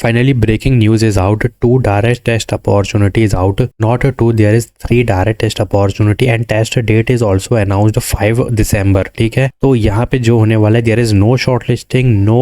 Finally, breaking news is out. 2 direct test opportunity is out. Not 2, there is 3 direct test opportunity and test date is also announced 5 December. ठीक है, तो यहाँ पे जो होने वाला है, there is no shortlisting, no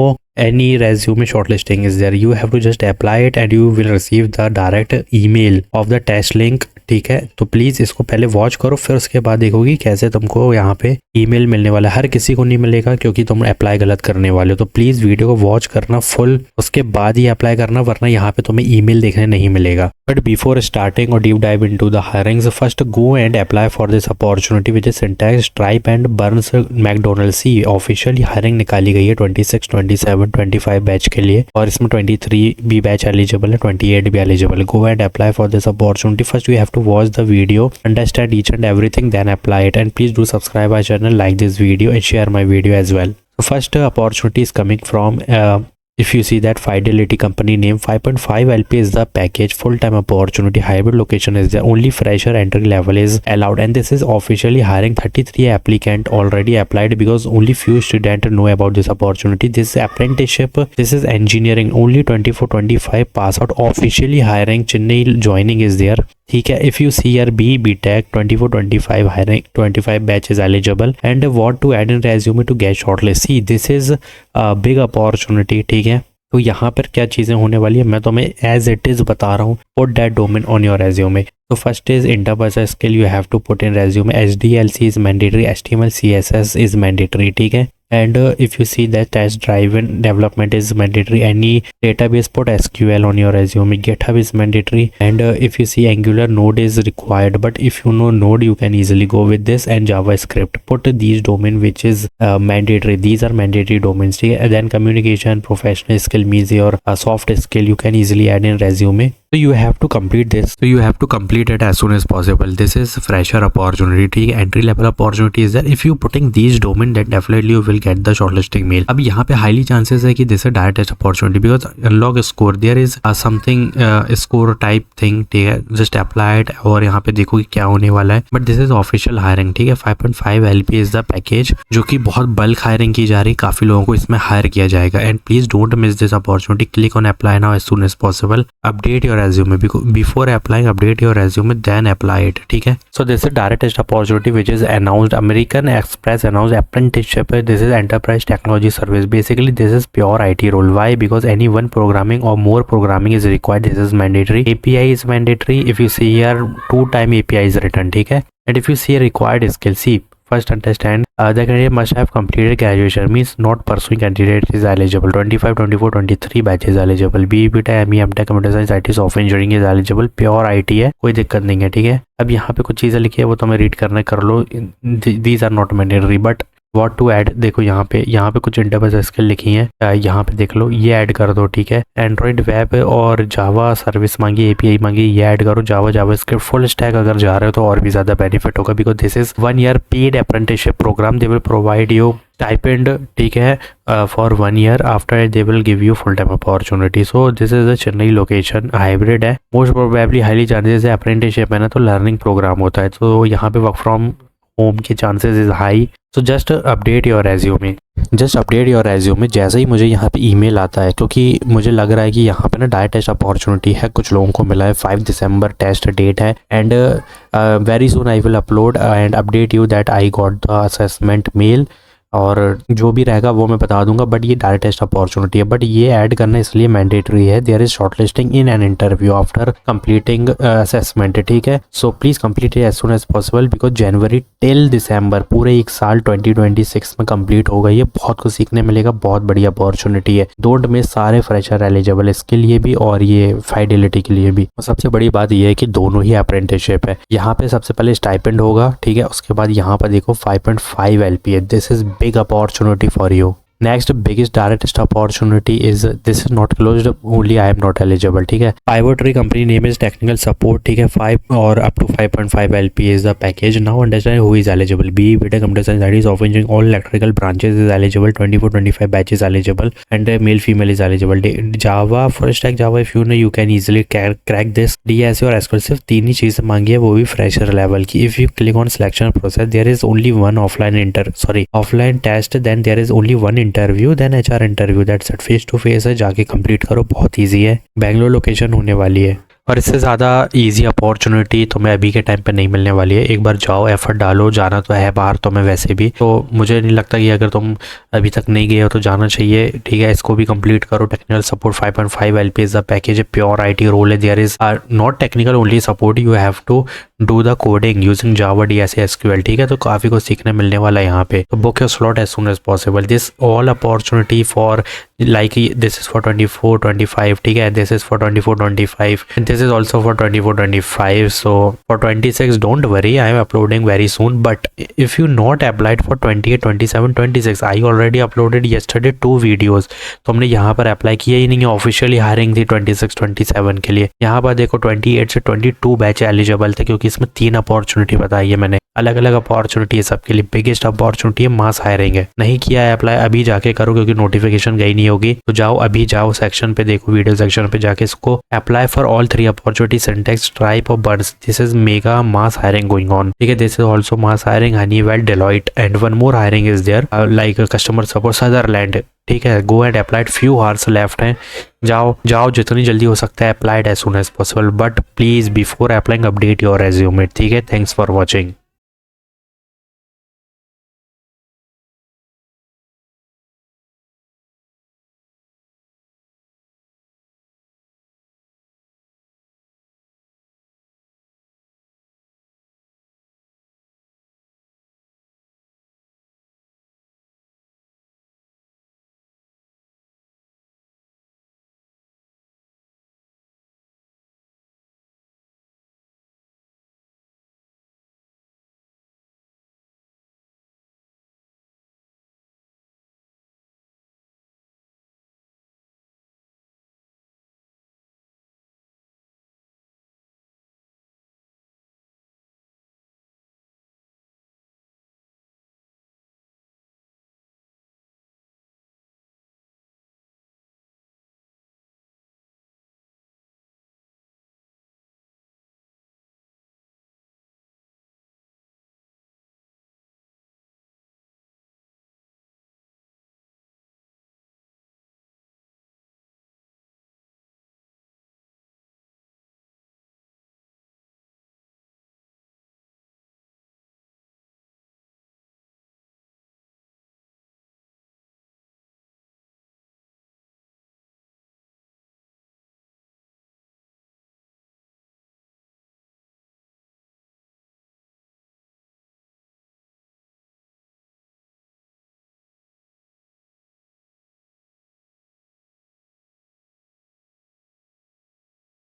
any resume shortlisting is there. You have to just apply it and you will receive the direct email of the test link. ठीक है, तो प्लीज़ इसको पहले वॉच करो, फिर उसके बाद देखोगी कैसे तुमको यहाँ पे ईमेल मिलने वाला है। हर किसी को नहीं मिलेगा क्योंकि तुम अप्लाई गलत करने वाले हो, तो प्लीज़ वीडियो को वॉच करना फुल, उसके बाद ही अप्लाई करना, वरना यहाँ पे तुम्हें ईमेल देखने नहीं मिलेगा। बट बिफोर स्टार्टिंग और deep dive into the hirings, first go and apply for this opportunity which is Syntax, Stripe and Burns McDonald's. See officially hiring निकाली गई है 26, 27, 25 बैच के लिए, और इसमें 23 भी बैच एलिजिबल है, 28 भी एलिजिबल है। Go and apply for this opportunity. First you have to watch the video, understand each and everything, then apply it, and please do subscribe our channel, like this video and share my video as well. So first opportunity is coming from if you see that Fidelity company name, 5.5 LP is the package, full-time opportunity, hybrid location is there, only fresher entry level is allowed, and this is officially hiring 33 applicant already applied because only few students know about this opportunity. This apprenticeship, this is engineering, only 24-25 pass out, officially hiring, Chennai joining is there. ठीक है, if you see your BTech 24-25 hiring, 25 batches eligible, and what to add in resume to get shortlist. See, this is a big opportunity. ठीक है, तो यहाँ पर क्या चीज़ें होने वाली है मैं तुम्हें एज इट इज़ बता रहा हूँ। Put that domain on your resume. तो first is enterprise skill, you have to put in resume. HDLC is mandatory, HTML CSS is mandatory. ठीक है, and if you see that test driven development is mandatory, any database put SQL on your resume, GitHub is mandatory, and if you see Angular, Node is required, but if you know Node you can easily go with this, and JavaScript, put these domain which is mandatory. These are mandatory domains. And then communication, professional skill means your soft skill you can easily add in resume. So you have to complete this. So you have to complete it as soon as possible. This is fresher opportunity, entry level opportunity is there. If you putting these domain, then definitely you will get the shortlisting mail. अब यहाँ पे highly chances है कि this is direct test opportunity because unlock score there is something score type thing. ठीक है, just apply it और यहाँ पे देखो कि क्या होने वाला है। But this is official hiring. ठीक है, 5.5 LP is the package, जो कि बहुत बल्क हायरिंग की जा रही, काफी लोगों को इसमें हायर किया जाएगा। And please don't miss this opportunity. Click on apply now as soon as possible. Update your resume before applying, update your resume then apply it. ठीक है, so this is direct test opportunity which is announced. American Express announced apprenticeship. This is enterprise technology service. Basically this is pure IT role. Why? Because any one programming or more programming is required. This is mandatory. API is mandatory. If you see here 2-time API is written. ठीक है, and if you see required skill, see first understand the candidate must have completed graduation, means not pursuing candidate is eligible. 25, 24, 23 batches eligible. BTech, ME, MTech, Computer Science, IT, Software Engineering is eligible. Pure IT है, कोई दिक्कत नहीं है। ठीक है, अब यहाँ पे कुछ चीज़ें लिखी है वो तुम्हें रीड करना कर लो। These are not mandatory but what to add, देखो यहाँ पे कुछ इंटरप्राइज स्किल लिखी हैं, यहाँ पे देख लो, ये ऐड कर दो। ठीक है, एंड्रॉइड वेब और जावा सर्विस मांगी, API मांगी, ये ऐड करो। जावास्क्रिप्ट फुल स्टैक अगर जा रहे हो तो और भी ज़्यादा बेनिफिट होगा because this is 1 year paid apprenticeship program. They will provide you stipend, ठीक है, for 1 year. After they will give you full time opportunity. So this is the Chennai location, hybrid है, मोस्ट प्रोबेबली हाईली चांसेस है। Apprenticeship है ना, तो learning programme होता है, तो यहाँ पे वर्क फ्रॉम होम के chances is high. So just update your resume, just update your resume. जैसे ही मुझे यहाँ पे ईमेल आता है, क्योंकि मुझे लग रहा है कि यहाँ पे ना डायरेक्ट टेस्ट अपॉर्चुनिटी है, कुछ लोगों को मिला है. 5 दिसंबर टेस्ट डेट है and very soon I will upload and update you that I got the assessment mail. और जो भी रहेगा वो मैं बता दूंगा. बट ये डायरेक्ट टेस्ट अपॉर्चुनिटी है, बट ये ऐड करना इसलिए मैंडेटरी है. There is shortlisting in an interview after completing assessment. ठीक है, so please complete as soon as possible because जनवरी टिल दिसंबर पूरे एक साल 2026 में कंप्लीट होगा. ये बहुत कुछ सीखने मिलेगा, बहुत बड़ी अपॉर्चुनिटी है. Don't miss. सारे फ्रेशर एलिजिबल इसके लिए भी और ये फाइडेलिटी के लिए भी. और सबसे बड़ी बात यह है कि दोनों ही अप्रेंटिसशिप है. यहाँ पे सबसे पहले स्टाइपेंड होगा, ठीक है, उसके बाद यहाँ पर देखो 5.5 LP है. This is big opportunity for you. Next biggest direct test opportunity is this is not closed, only I am not eligible. ठीक है, Pivotree company name is technical support. ठीक है, 5 और up to 5.5 LP is the package. Now understand who is eligible. BTech, Computer Science, IT, Software Engineering, all electrical branches is eligible. 24-25 batches eligible and male female is eligible. Java, full stack Java, if you know you can easily crack this. DSA और SQL सिर्फ 3 ही चीज़ें मांगी है, वो भी fresher level की. If you click on selection process, there is only one offline test, then there is only one interview then HR interview, that's it. Face to face है, जाके कंप्लीट करो, बहुत ईजी है। बेंगलोर लोकेशन होने वाली है और इससे ज़्यादा इजी अपॉर्चुनिटी तुम्हें अभी के टाइम पे नहीं मिलने वाली है। एक बार जाओ, एफर्ट डालो, जाना तो है बाहर तुम्हें वैसे भी, तो मुझे नहीं लगता कि अगर तुम अभी तक नहीं गए हो तो जाना चाहिए, ठीक है। इसको भी कंप्लीट करो। Technical support 5.5 LPA the package है, प्योर IT रोल है। There is not technical only support, you have to do the coding using Java DSA SQL, ठीक है। तो काफ़ी कुछ सीखने मिलने वाला है यहाँ पे। तो book your slot as soon as possible. This all opportunity for like this is for 24-25, ठीक है। this is for 24-25, this is also for 24-25, so for 26 don't worry, I am uploading very soon, but if you not applied for 28, 27, 26, I already uploaded yesterday 2 videos। तो हमने यहाँ पर apply किया ही नहीं है, officially hiring थी 26, 27 के लिए। यहाँ पर देखो 28 से 22 बैच एलिजिबल थे, क्योंकि इसमें 3 अपॉर्चुनिटी बताई है मैंने, अलग अलग अपॉर्चुनिटी है सबके लिए। बिगेस्ट अपॉर्चुनिटी है, मास हायरिंग है। नहीं किया है अप्लाई, अभी जाके करो, क्योंकि नोटिफिकेशन गई नहीं होगी। तो जाओ, अभी जाओ सेक्शन पे, देखो वीडियो सेक्शन पे जाके इसको apply for all 3 opportunity, Syntex, Tribe और Birds. This is mega mass hiring going on, ठीक है। This is also mass hiring, Honeywell, Deloitte and one more hiring is there like customer support, Sutherland, ठीक है। Go and applied, few hours left हैं। जाओ जाओ, जितनी जल्दी हो सकता है applied as soon as possible, but please before applying update your resume, ठीक है। Thanks for watching.